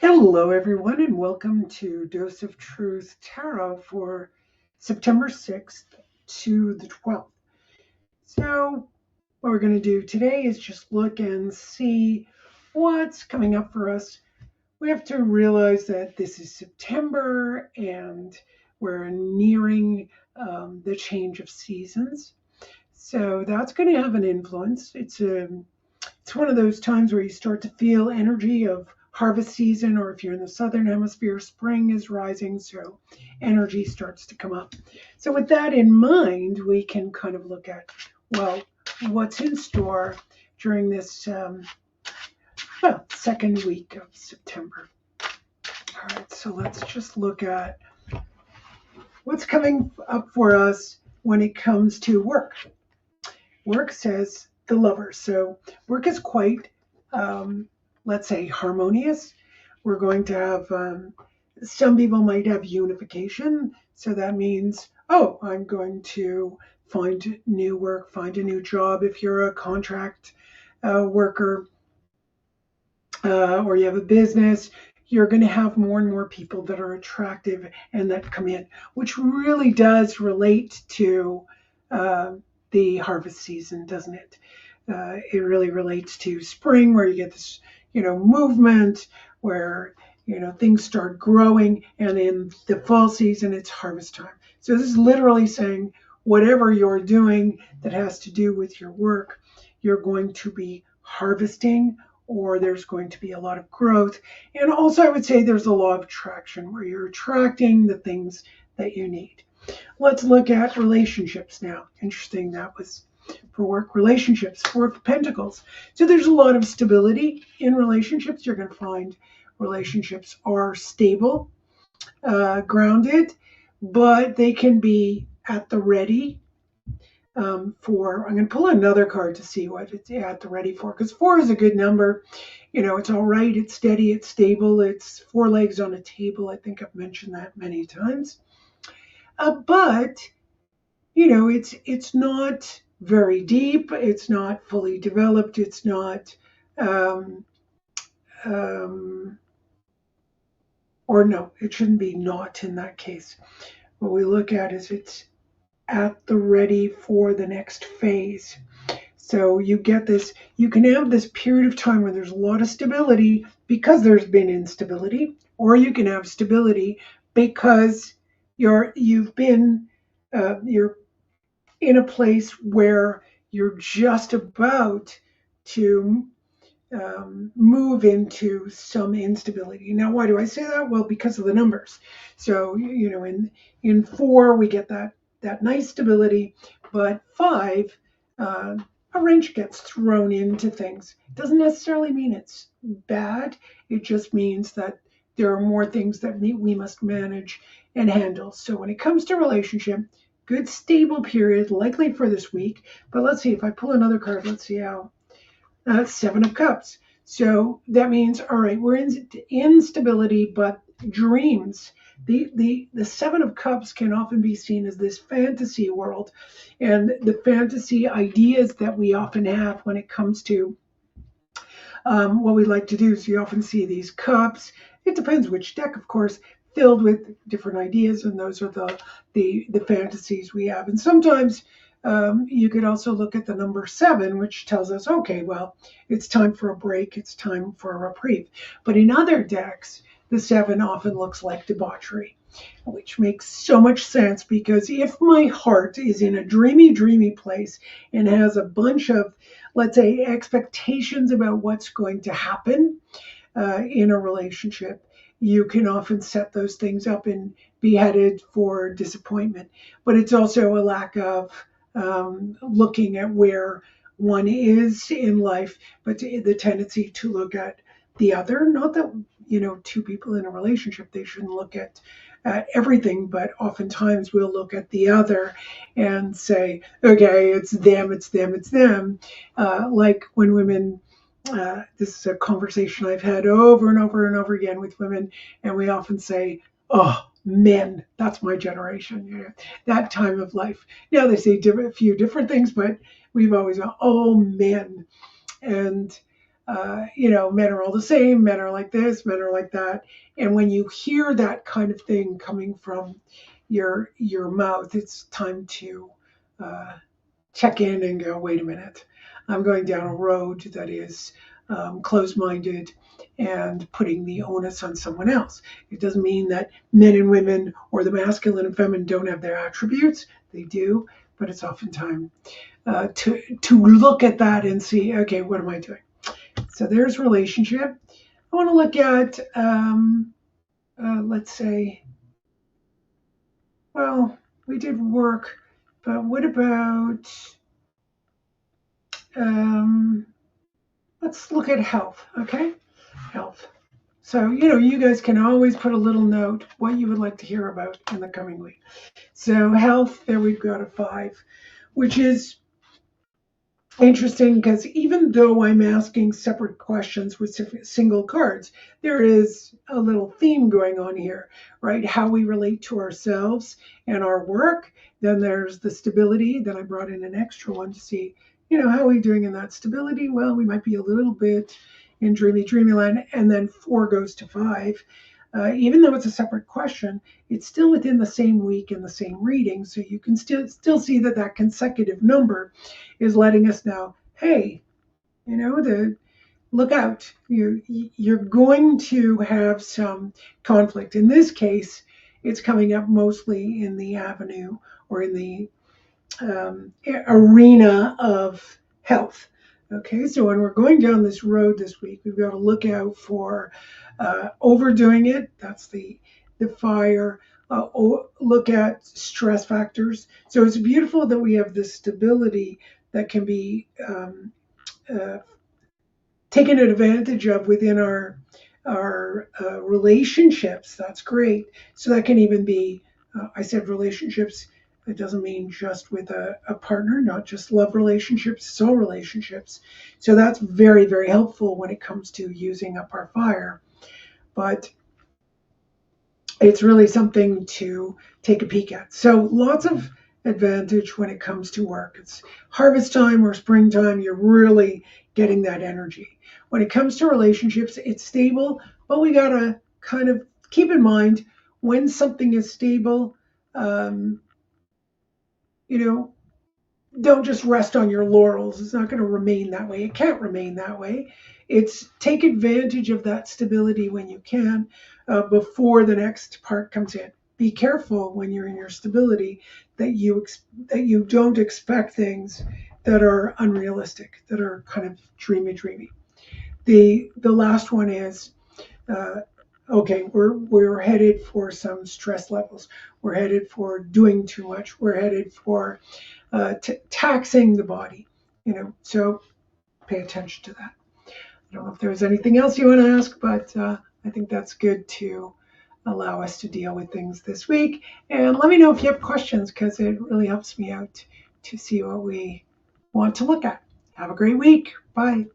Hello, everyone, and welcome to Dose of Truth Tarot for September 6th to the 12th. So, what we're going to do today is just look and see what's coming up for us. We have to realize that this is September and we're nearing the change of seasons. So, that's going to have an influence. It's one of those times where you start to feel energy of harvest season, or if you're in the southern hemisphere, spring is rising, so energy starts to come up. So with that in mind, we can kind of look at, well, what's in store during this second week of September. All right, so let's just look at what's coming up for us when it comes to work. Work says the Lover. So work is quite, let's say, harmonious. We're going to have, some people might have unification. So that means, oh, I'm going to find new work, find a new job. If you're a contract worker or you have a business, you're going to have more and more people that are attractive and that come in, which really does relate to the harvest season, doesn't it? It really relates to spring, where you get this, movement, where things start growing, and in the fall season, it's harvest time. So this is literally saying whatever you're doing that has to do with your work, you're going to be harvesting, or there's going to be a lot of growth. And also, I would say there's a law of attraction where you're attracting the things that you need. Let's look at relationships now. Interesting, that was for work. Relationships, Four of Pentacles. So there's a lot of stability in relationships. You're going to find relationships are stable, grounded, but they can be at the ready I'm going to pull another card to see what it's at the ready for, because four is a good number. It's all right, it's steady, it's stable, it's four legs on a table. I think I've mentioned that many times. But it's not very deep. It's not fully developed. It's not, or no, it shouldn't be not in that case. What we look at is it's at the ready for the next phase. So you get this, you can have this period of time where there's a lot of stability because there's been instability, or you can have stability because you're in a place where you're just about to move into some instability. Now, why do I say that? Well, because of the numbers. So, in four, we get that nice stability, but five, a wrench gets thrown into things. It doesn't necessarily mean it's bad. It just means that there are more things that we must manage and handle. So when it comes to relationship, good stable period, likely for this week. But let's see, if I pull another card, let's see how. Seven of Cups. So that means, all right, we're in instability, but dreams. The Seven of Cups can often be seen as this fantasy world, and the fantasy ideas that we often have when it comes to what we like to do. So you often see these cups. It depends which deck, of course, filled with different ideas, and those are the fantasies we have. And sometimes you could also look at the number seven, which tells us, okay, well, it's time for a break, it's time for a reprieve. But in other decks, the seven often looks like debauchery, which makes so much sense, because if my heart is in a dreamy, dreamy place and has a bunch of, let's say, expectations about what's going to happen in a relationship, you can often set those things up and be headed for disappointment. But it's also a lack of looking at where one is in life, but the tendency to look at the other. Not that two people in a relationship, they shouldn't look at everything, but oftentimes we'll look at the other and say, okay, it's them, it's them, it's them. Like when women, this is a conversation I've had over and over and over again with women, and we often say, oh, men, that's my generation, that time of life. Now they say a few different things, but we've always gone, oh, men. And men are all the same, men are like this, men are like that. And when you hear that kind of thing coming from your mouth, it's time to check in and go, wait a minute, I'm going down a road that is closed-minded and putting the onus on someone else. It doesn't mean that men and women or the masculine and feminine don't have their attributes. They do, but it's oftentimes to look at that and see, okay, what am I doing? So there's relationship. I want to look at, let's say, well, we did work, but what about, let's look at health, okay? Health. So, you guys can always put a little note what you would like to hear about in the coming week. So health, there we've got a 5, which is interesting because even though I'm asking separate questions with single cards, there is a little theme going on here, right? How we relate to ourselves and our work. Then there's the stability. Then I brought in an extra one to see, how are we doing in that stability? Well, we might be a little bit in dreamy land. And then 4 goes to 5. Even though it's a separate question, it's still within the same week and the same reading. So you can still see that consecutive number is letting us know, hey, look out. You're going to have some conflict. In this case, it's coming up mostly in the avenue or in the arena of health. Okay, so when we're going down this road this week, we've got to look out for overdoing it. That's the fire. Look at stress factors. So it's beautiful that we have this stability that can be taken advantage of within our relationships. That's great. So that can even be, I said relationships. It doesn't mean just with a partner, not just love relationships, soul relationships. So that's very, very helpful when it comes to using up our fire. But it's really something to take a peek at. So lots of advantage when it comes to work. It's harvest time or springtime, you're really getting that energy. When it comes to relationships, it's stable, but we got to kind of keep in mind when something is stable, don't just rest on your laurels. It's not going to remain that way. It can't remain that way. It's take advantage of that stability when you can before the next part comes in. Be careful when you're in your stability that you don't expect things that are unrealistic, that are kind of dreamy. The last one is okay, we're headed for some stress levels. We're headed for doing too much. We're headed for taxing the body, so pay attention to that. I don't know if there's anything else you want to ask, but I think that's good to allow us to deal with things this week. And let me know if you have questions because it really helps me out to see what we want to look at. Have a great week. Bye.